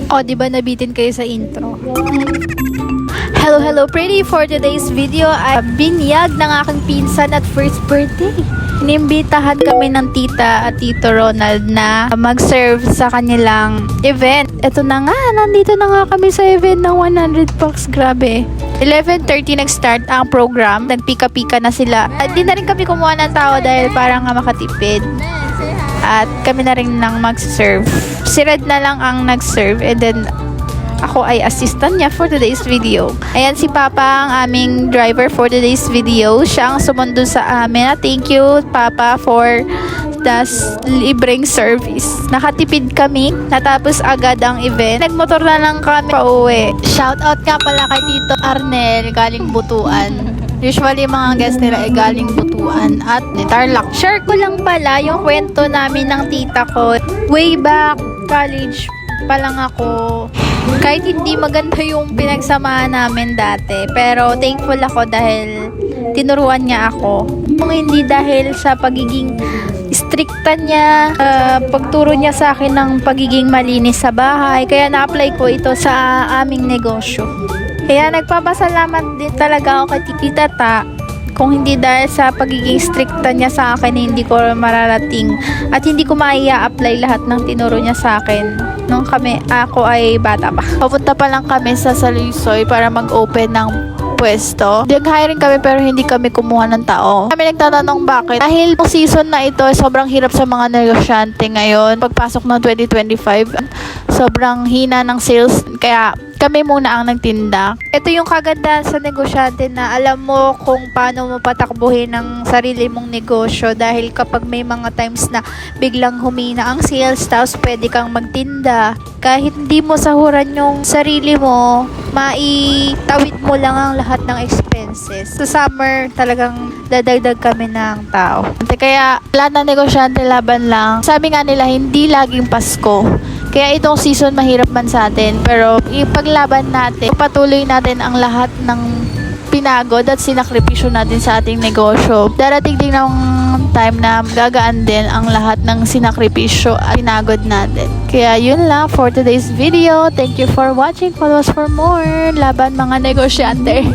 O, di ba nabitin kayo sa intro? Hello pretty! For today's video ay binyag ng aking pinsan at first birthday. Inimbitahan kami ng tita at tito Ronald na mag-serve sa kanilang event. Ito na nga, nandito na nga kami sa event ng 100 bucks. Grabe. 11:30 nag-start ang program. Nagpika-pika na sila. At di na rin kami kumuha ng tao dahil parang nga makatipid. At kami na rin nang mag-serve. Si Red na lang ang nag-serve and then ako ay assistant niya for today's video. Ayan si Papa ang aming driver for today's video. Siya ang sumundo sa amin. Thank you Papa for the libreng service. Nakatipid kami. Natapos agad ang event. Nagmotor na lang kami pauwi. Shout out nga pala kay Tito Arnel galing Butuan. Usually mga guests nila ay galing Butuan at Tarlac. Share ko lang pala yung kwento namin ng tita ko. Way back college pa lang ako. Kahit hindi maganda yung pinagsamahan namin dati, pero thankful ako dahil tinuruan niya ako. Kung hindi dahil sa pagiging stricta niya, pagturo niya sa akin ng pagiging malinis sa bahay, kaya na-apply ko ito sa aming negosyo. Kaya nagpapasalamat din talaga ako kay Tita Ta. Kung hindi dahil sa pagiging stricta niya sa akin, hindi ko mararating at hindi ko maia-apply lahat ng tinuro niya sa akin nung ako ay bata pa. Papunta pa lang kami sa Salusoy para mag-open ng pwesto. Nag-hiring kami pero hindi kami kumuha ng tao. Kami nagtatanong bakit. Dahil yung season na ito sobrang hirap sa mga negosyante ngayon. Pagpasok ng 2025, sobrang hina ng sales. Kaya kami muna ang nagtinda. Ito yung kagandahan sa negosyante na alam mo kung paano mo patakbuhin ang sarili mong negosyo dahil kapag may mga times na biglang humina ang sales tapos pwede kang magtinda, kahit hindi mo sahuran yung sarili mo, maitawid mo lang ang lahat ng expenses. Sa summer, talagang dadagdag kami ng tao. Kaya lahat ng negosyante laban lang. Sabi nga nila, hindi laging Pasko. Kaya itong season mahirap man sa atin, pero ipaglaban natin, patuloy natin ang lahat ng pinagod at sinakripisyo natin sa ating negosyo. Darating din ng time na gagaan din ang lahat ng sinakripisyo at pinagod natin. Kaya yun lang for today's video. Thank you for watching. Follow us for more. Laban mga negosyante.